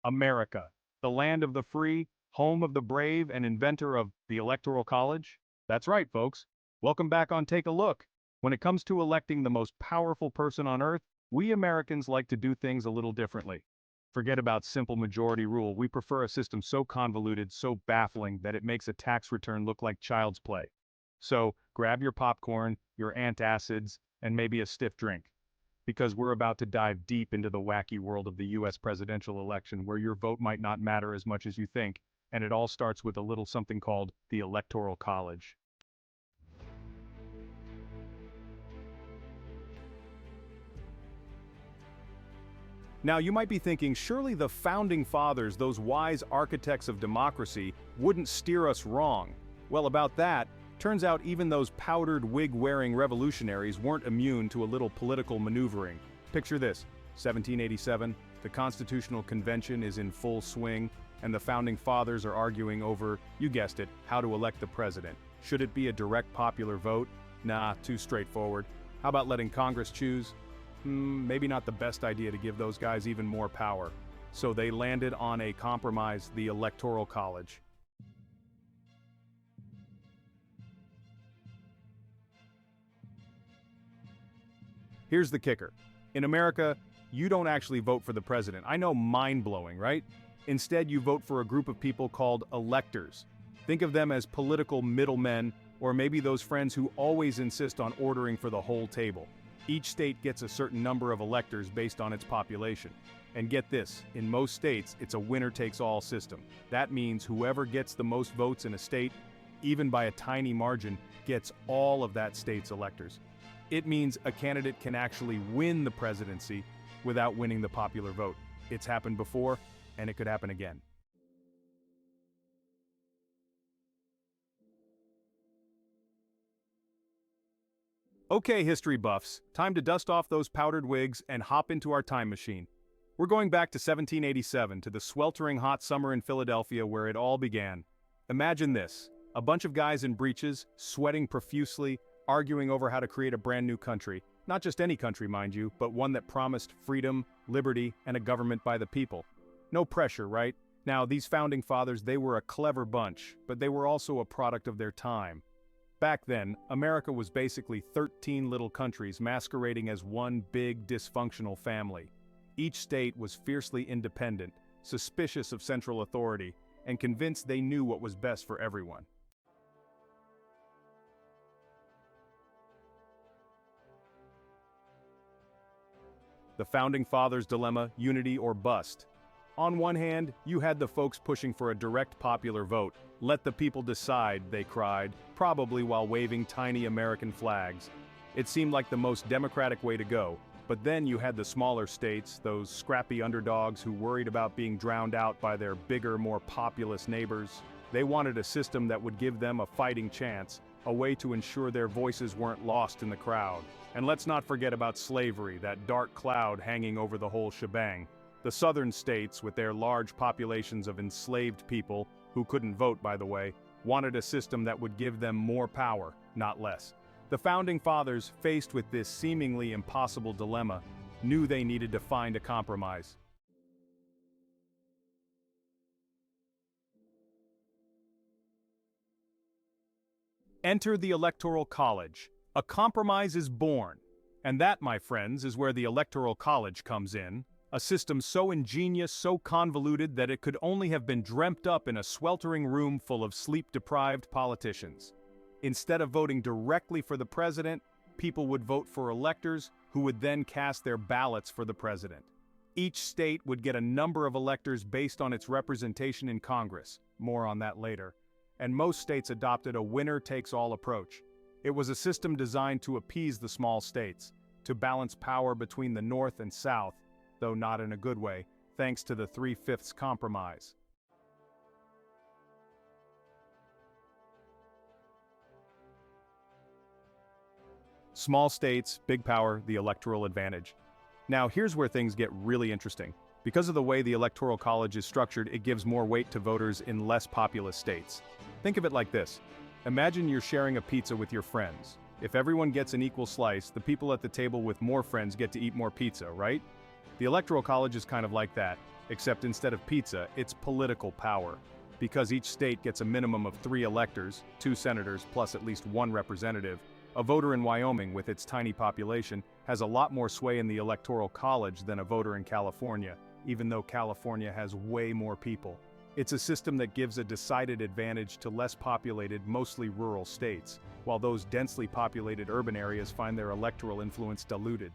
America, the land of the free, home of the brave, and inventor of the Electoral College? That's right, folks. Welcome back on Take a Look. When it comes to electing the most powerful person on earth, we Americans like to do things a little differently. Forget about simple majority rule. We prefer a system so convoluted, so baffling, that it makes a tax return look like child's play. So, grab your popcorn, your antacids, and maybe a stiff drink, because we're about to dive deep into the wacky world of the US presidential election, where your vote might not matter as much as you think, and it all starts with a little something called the Electoral College. Now, you might be thinking, surely the founding fathers, those wise architects of democracy, wouldn't steer us wrong. Well, about that, turns out even those powdered wig-wearing revolutionaries weren't immune to a little political maneuvering. Picture this: 1787, the Constitutional Convention is in full swing, and the founding fathers are arguing over, you guessed it, how to elect the president. Should it be a direct popular vote? Nah, too straightforward. How about letting Congress choose? Maybe not the best idea to give those guys even more power. So they landed on a compromise, the Electoral College. Here's the kicker. In America, you don't actually vote for the president. I know, mind-blowing, right? Instead, you vote for a group of people called electors. Think of them as political middlemen, or maybe those friends who always insist on ordering for the whole table. Each state gets a certain number of electors based on its population. And get this, in most states, it's a winner-takes-all system. That means whoever gets the most votes in a state, even by a tiny margin, gets all of that state's electors. It means a candidate can actually win the presidency without winning the popular vote. It's happened before, and it could happen again. Okay, history buffs, time to dust off those powdered wigs and hop into our time machine. We're going back to 1787, to the sweltering hot summer in Philadelphia where it all began. Imagine this: a bunch of guys in breeches, sweating profusely, arguing over how to create a brand new country. Not just any country, mind you, but one that promised freedom, liberty, and a government by the people. No pressure, right? Now, these founding fathers, they were a clever bunch, but they were also a product of their time. Back then, America was basically 13 little countries masquerading as one big, dysfunctional family. Each state was fiercely independent, suspicious of central authority, and convinced they knew what was best for everyone. The Founding Fathers' dilemma: unity or bust. On one hand, you had the folks pushing for a direct popular vote. Let the people decide, they cried, probably while waving tiny American flags. It seemed like the most democratic way to go. But then you had the smaller states, those scrappy underdogs who worried about being drowned out by their bigger, more populous neighbors. They wanted a system that would give them a fighting chance, a way to ensure their voices weren't lost in the crowd. And let's not forget about slavery, that dark cloud hanging over the whole shebang. The southern states, with their large populations of enslaved people, who couldn't vote, by the way, wanted a system that would give them more power, not less. The Founding Fathers, faced with this seemingly impossible dilemma, knew they needed to find a compromise. Enter the Electoral College. A compromise is born. And that, my friends, is where the Electoral College comes in. A system so ingenious, so convoluted that it could only have been dreamt up in a sweltering room full of sleep-deprived politicians. Instead of voting directly for the president, people would vote for electors who would then cast their ballots for the president. Each state would get a number of electors based on its representation in Congress. More on that later. And most states adopted a winner-takes-all approach. It was a system designed to appease the small states, to balance power between the North and South, though not in a good way, thanks to the 3/5 compromise. Small states, big power, the electoral advantage. Now here's where things get really interesting. Because of the way the Electoral College is structured, it gives more weight to voters in less populous states. Think of it like this. Imagine you're sharing a pizza with your friends. If everyone gets an equal slice, the people at the table with more friends get to eat more pizza, right? The Electoral College is kind of like that. except instead of pizza, it's political power. Because each state gets a minimum of 3 electors, 2 senators plus at least 1 representative, a voter in Wyoming with its tiny population has a lot more sway in the Electoral College than a voter in California, even though California has way more people. It's a system that gives a decided advantage to less populated, mostly rural states, while those densely populated urban areas find their electoral influence diluted.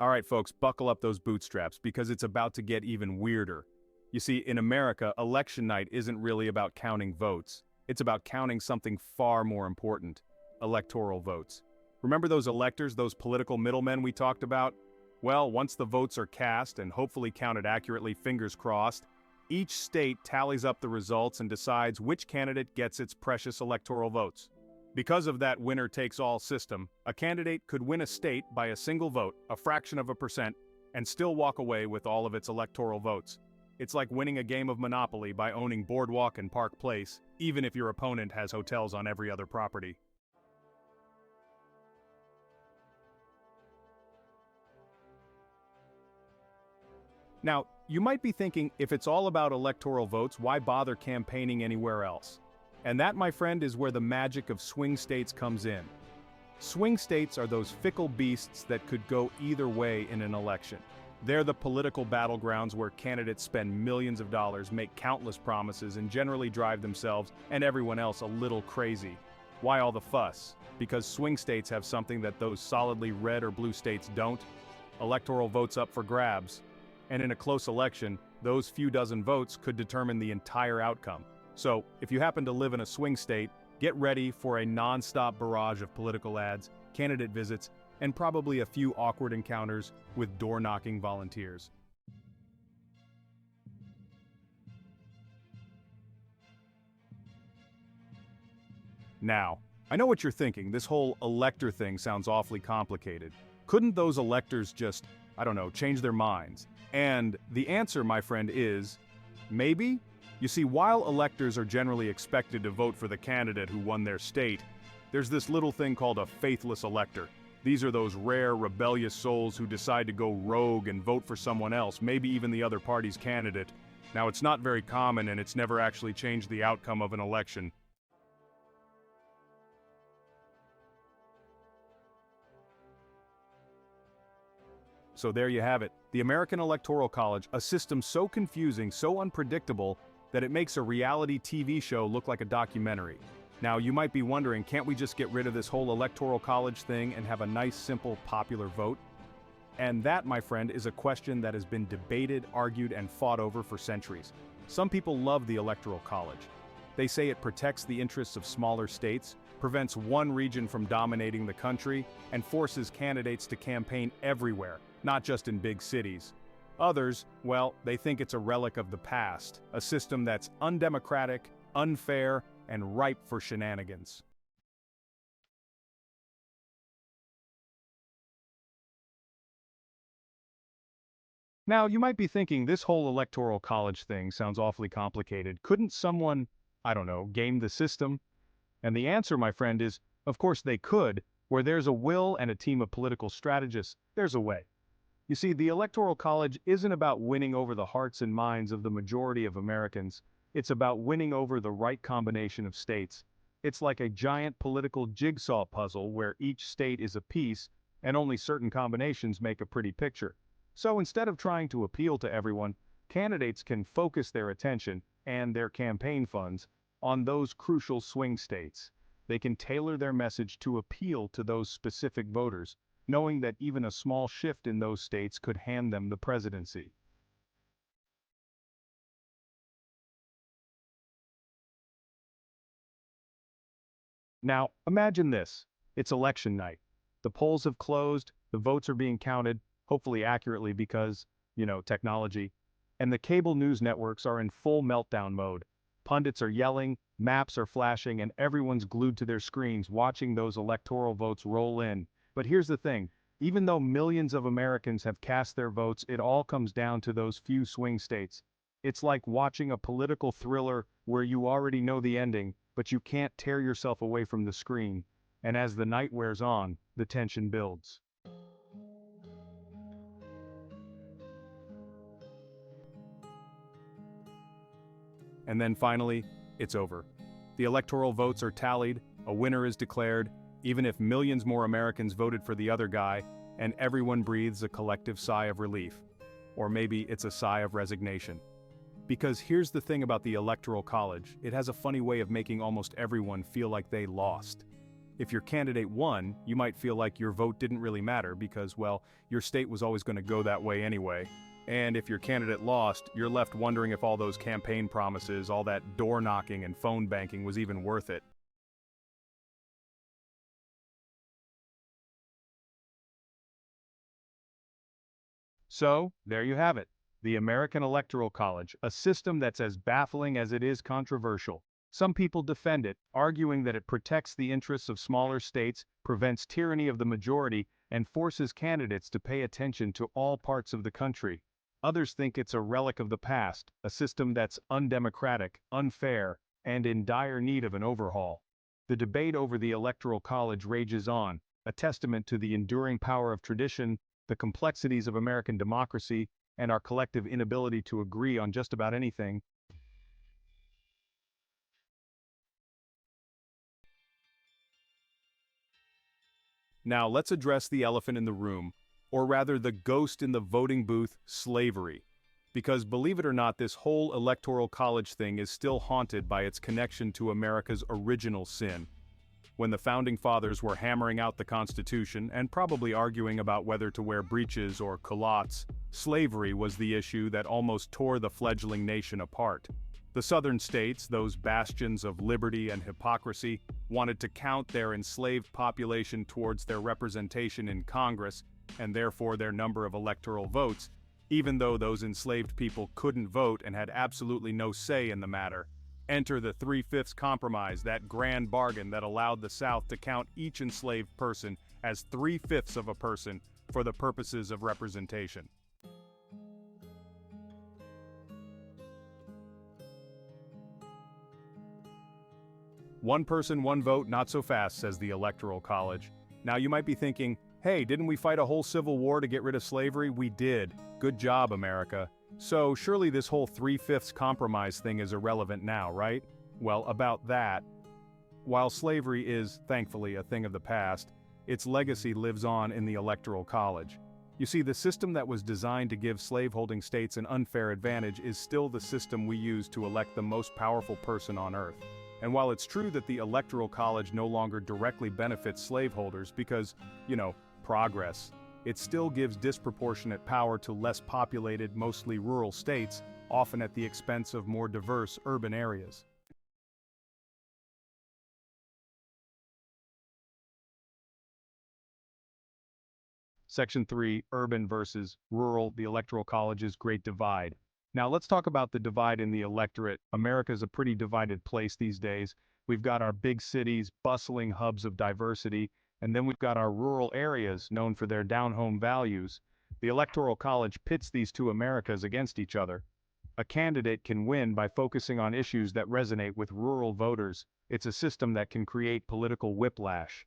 Alright folks, buckle up those bootstraps because it's about to get even weirder. You see, in America, election night isn't really about counting votes. It's about counting something far more important: electoral votes. Remember those electors, those political middlemen we talked about? Well, once the votes are cast and hopefully counted accurately, fingers crossed, each state tallies up the results and decides which candidate gets its precious electoral votes. Because of that winner-takes-all system, a candidate could win a state by a single vote, a fraction of a percent, and still walk away with all of its electoral votes. It's like winning a game of Monopoly by owning Boardwalk and Park Place, even if your opponent has hotels on every other property. Now, you might be thinking, if it's all about electoral votes, why bother campaigning anywhere else? And that, my friend, is where the magic of swing states comes in. Swing states are those fickle beasts that could go either way in an election. They're the political battlegrounds where candidates spend millions of dollars, make countless promises, and generally drive themselves and everyone else a little crazy. Why all the fuss? Because swing states have something that those solidly red or blue states don't: electoral votes up for grabs. And in a close election, those few dozen votes could determine the entire outcome. So, if you happen to live in a swing state, get ready for a non-stop barrage of political ads, candidate visits, and probably a few awkward encounters with door-knocking volunteers. Now, I know what you're thinking. This whole elector thing sounds awfully complicated. Couldn't those electors just, I don't know, change their minds? And the answer, my friend, is maybe? You see, while electors are generally expected to vote for the candidate who won their state, there's this little thing called a faithless elector. These are those rare, rebellious souls who decide to go rogue and vote for someone else, maybe even the other party's candidate. Now, it's not very common, and it's never actually changed the outcome of an election. So there you have it, the American Electoral College, a system so confusing, so unpredictable, that it makes a reality TV show look like a documentary. Now, you might be wondering, can't we just get rid of this whole Electoral College thing and have a nice, simple, popular vote? And that, my friend, is a question that has been debated, argued, and fought over for centuries. Some people love the Electoral College. They say it protects the interests of smaller states, prevents one region from dominating the country, and forces candidates to campaign everywhere, not just in big cities. Others, well, they think it's a relic of the past, a system that's undemocratic, unfair, and ripe for shenanigans. Now, you might be thinking, this whole Electoral College thing sounds awfully complicated. Couldn't someone, I don't know, game the system? And the answer, my friend, is, of course they could. Where there's a will and a team of political strategists, there's a way. You see, the Electoral College isn't about winning over the hearts and minds of the majority of Americans. It's about winning over the right combination of states. It's like a giant political jigsaw puzzle where each state is a piece, and only certain combinations make a pretty picture. So instead of trying to appeal to everyone, candidates can focus their attention, and their campaign funds, on those crucial swing states. They can tailor their message to appeal to those specific voters, knowing that even a small shift in those states could hand them the presidency. Now, imagine this. It's election night. The polls have closed, the votes are being counted, hopefully accurately because, technology. And the cable news networks are in full meltdown mode. Pundits are yelling, maps are flashing, and everyone's glued to their screens watching those electoral votes roll in. But here's the thing. Even though millions of Americans have cast their votes, it all comes down to those few swing states. It's like watching a political thriller where you already know the ending, but you can't tear yourself away from the screen. And as the night wears on, the tension builds. And then finally, it's over. The electoral votes are tallied, a winner is declared, even if millions more Americans voted for the other guy, and everyone breathes a collective sigh of relief. Or maybe it's a sigh of resignation. Because here's the thing about the Electoral College, it has a funny way of making almost everyone feel like they lost. If your candidate won, you might feel like your vote didn't really matter because, well, your state was always going to go that way anyway. And if your candidate lost, you're left wondering if all those campaign promises, all that door knocking and phone banking was even worth it. So, there you have it. The American Electoral College, a system that's as baffling as it is controversial. Some people defend it, arguing that it protects the interests of smaller states, prevents tyranny of the majority, and forces candidates to pay attention to all parts of the country. Others think it's a relic of the past, a system that's undemocratic, unfair, and in dire need of an overhaul. The debate over the Electoral College rages on, a testament to the enduring power of tradition, the complexities of American democracy, and our collective inability to agree on just about anything. Now let's address the elephant in the room, or rather the ghost in the voting booth, slavery. Because believe it or not, this whole Electoral College thing is still haunted by its connection to America's original sin. When the Founding Fathers were hammering out the Constitution and probably arguing about whether to wear breeches or culottes, slavery was the issue that almost tore the fledgling nation apart. The Southern states, those bastions of liberty and hypocrisy, wanted to count their enslaved population towards their representation in Congress, and therefore their number of electoral votes, even though those enslaved people couldn't vote and had absolutely no say in the matter. Enter the 3/5 compromise, that grand bargain that allowed the South to count each enslaved person as 3/5 of a person for the purposes of representation. One person, one vote, not so fast, says the Electoral College. Now you might be thinking, hey, didn't we fight a whole civil war to get rid of slavery? We did. Good job, America. So surely this whole 3/5 compromise thing is irrelevant now, right? Well, about that. While slavery is, thankfully, a thing of the past, its legacy lives on in the Electoral College. You see, the system that was designed to give slaveholding states an unfair advantage is still the system we use to elect the most powerful person on earth. And while it's true that the Electoral College no longer directly benefits slaveholders because, progress, it still gives disproportionate power to less populated, mostly rural states, often at the expense of more diverse urban areas. Section 3, Urban versus Rural, the Electoral College's Great Divide. Now let's talk about the divide in the electorate. America's a pretty divided place these days. We've got our big cities, bustling hubs of diversity, and then we've got our rural areas known for their down-home values. The Electoral College pits these two Americas against each other. A candidate can win by focusing on issues that resonate with rural voters. It's a system that can create political whiplash.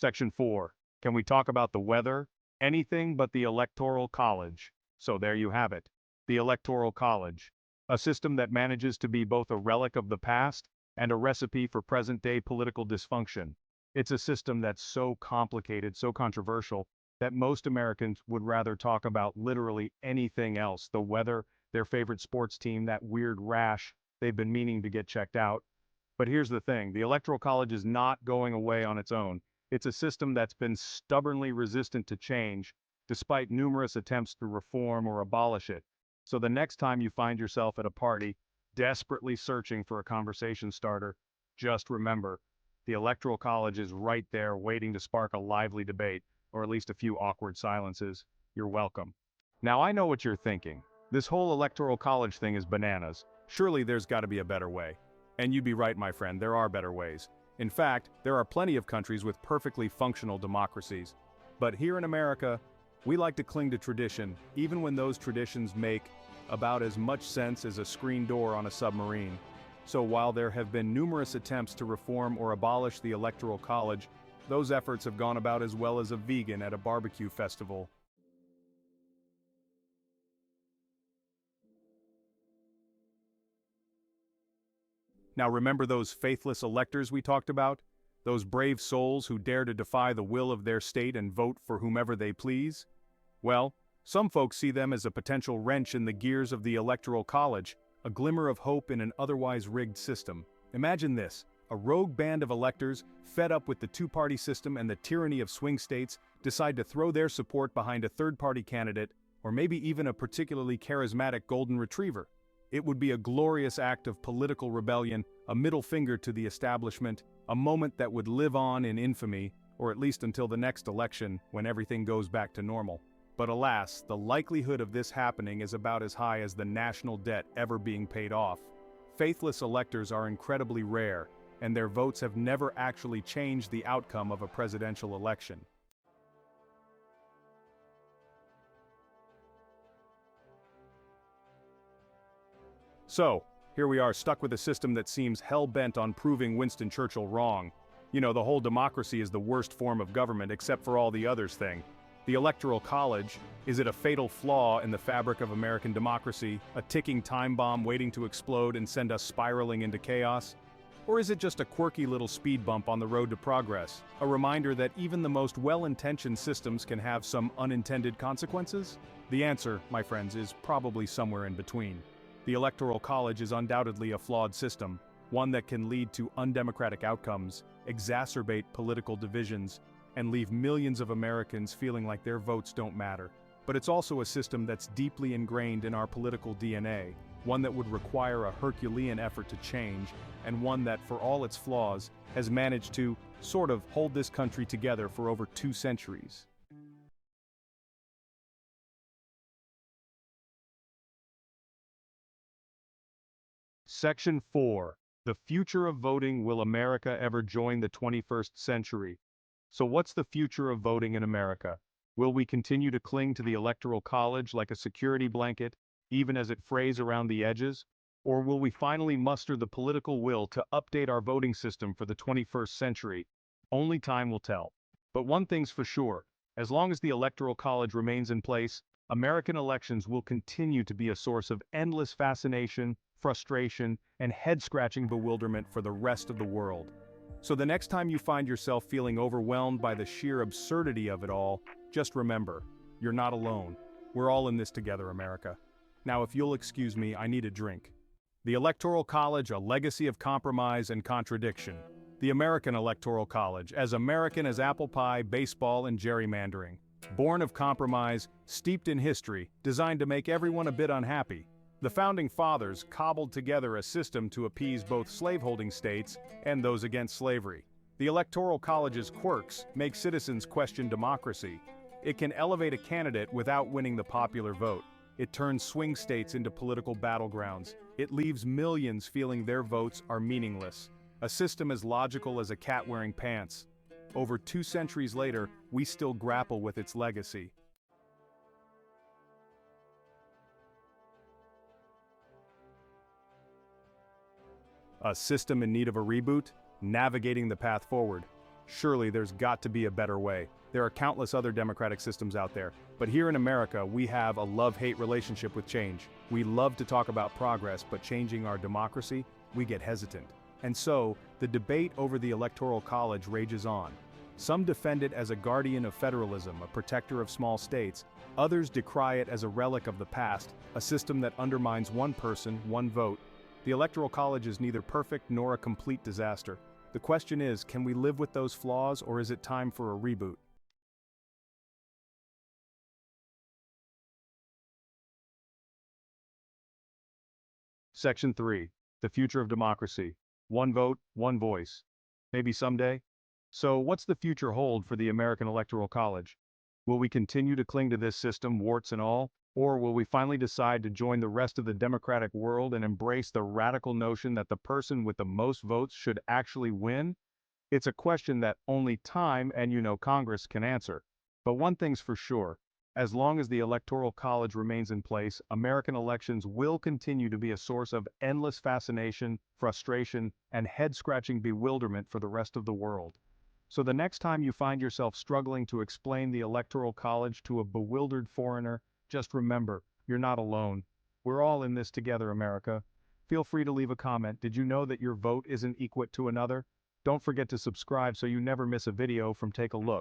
Section 4. Can we talk about the weather? Anything but the Electoral College. So there you have it. The Electoral College. A system that manages to be both a relic of the past and a recipe for present-day political dysfunction. It's a system that's so complicated, so controversial, that most Americans would rather talk about literally anything else. The weather, their favorite sports team, that weird rash they've been meaning to get checked out. But here's the thing, the Electoral College is not going away on its own. It's a system that's been stubbornly resistant to change, despite numerous attempts to reform or abolish it. So the next time you find yourself at a party, desperately searching for a conversation starter, just remember, the Electoral College is right there waiting to spark a lively debate, or at least a few awkward silences. You're welcome. Now I know what you're thinking. This whole Electoral College thing is bananas. Surely there's got to be a better way. And you'd be right, my friend, there are better ways. In fact, there are plenty of countries with perfectly functional democracies. But here in America, we like to cling to tradition, even when those traditions make, about as much sense as a screen door on a submarine. So while there have been numerous attempts to reform or abolish the Electoral College, those efforts have gone about as well as a vegan at a barbecue festival. Now remember those faithless electors we talked about? Those brave souls who dare to defy the will of their state and vote for whomever they please? Well, some folks see them as a potential wrench in the gears of the Electoral College, a glimmer of hope in an otherwise rigged system. Imagine this, a rogue band of electors, fed up with the two-party system and the tyranny of swing states, decide to throw their support behind a third-party candidate, or maybe even a particularly charismatic golden retriever. It would be a glorious act of political rebellion, a middle finger to the establishment, a moment that would live on in infamy, or at least until the next election, when everything goes back to normal. But alas, the likelihood of this happening is about as high as the national debt ever being paid off. Faithless electors are incredibly rare, and their votes have never actually changed the outcome of a presidential election. So, here we are stuck with a system that seems hell-bent on proving Winston Churchill wrong. You know, the whole democracy is the worst form of government except for all the others thing. The Electoral College, is it a fatal flaw in the fabric of American democracy, a ticking time bomb waiting to explode and send us spiraling into chaos? Or is it just a quirky little speed bump on the road to progress, a reminder that even the most well-intentioned systems can have some unintended consequences? The answer, my friends, is probably somewhere in between. The Electoral College is undoubtedly a flawed system, one that can lead to undemocratic outcomes, exacerbate political divisions, and leave millions of Americans feeling like their votes don't matter. But it's also a system that's deeply ingrained in our political DNA, one that would require a Herculean effort to change, and one that, for all its flaws, has managed to, sort of, hold this country together for over 2 centuries. Section 4. The future of voting. Will America ever join the 21st century? So what's the future of voting in America? Will we continue to cling to the Electoral College like a security blanket, even as it frays around the edges? Or will we finally muster the political will to update our voting system for the 21st century? Only time will tell. But one thing's for sure, as long as the Electoral College remains in place, American elections will continue to be a source of endless fascination, frustration, and head-scratching bewilderment for the rest of the world. So the next time you find yourself feeling overwhelmed by the sheer absurdity of it all, just remember, you're not alone. We're all in this together, America. Now, if you'll excuse me, I need a drink. The Electoral College, a legacy of compromise and contradiction. The American Electoral College, as American as apple pie, baseball, and gerrymandering. Born of compromise, steeped in history, designed to make everyone a bit unhappy. The Founding Fathers cobbled together a system to appease both slaveholding states and those against slavery. The Electoral College's quirks make citizens question democracy. It can elevate a candidate without winning the popular vote. It turns swing states into political battlegrounds. It leaves millions feeling their votes are meaningless. A system as logical as a cat wearing pants. Over 2 centuries later, we still grapple with its legacy. A system in need of a reboot? Navigating the path forward. Surely there's got to be a better way. There are countless other democratic systems out there, but here in America we have a love-hate relationship with change. We love to talk about progress, but changing our democracy, we get hesitant. And so, the debate over the Electoral College rages on. Some defend it as a guardian of federalism, a protector of small states. Others decry it as a relic of the past, a system that undermines one person, one vote. The Electoral College is neither perfect nor a complete disaster. The question is, can we live with those flaws, or is it time for a reboot? Section 3. The future of democracy. One vote, one voice. Maybe someday? So what's the future hold for the American Electoral College? Will we continue to cling to this system, warts and all? Or will we finally decide to join the rest of the democratic world and embrace the radical notion that the person with the most votes should actually win? It's a question that only time and Congress can answer. But one thing's for sure, As long as the Electoral College remains in place, American elections will continue to be a source of endless fascination, frustration, and head-scratching bewilderment for the rest of the world. So the next time you find yourself struggling to explain the Electoral College to a bewildered foreigner, just remember, you're not alone. We're all in this together, America. Feel free to leave a comment. Did you know that your vote isn't equal to another? Don't forget to subscribe so you never miss a video from Take a Look.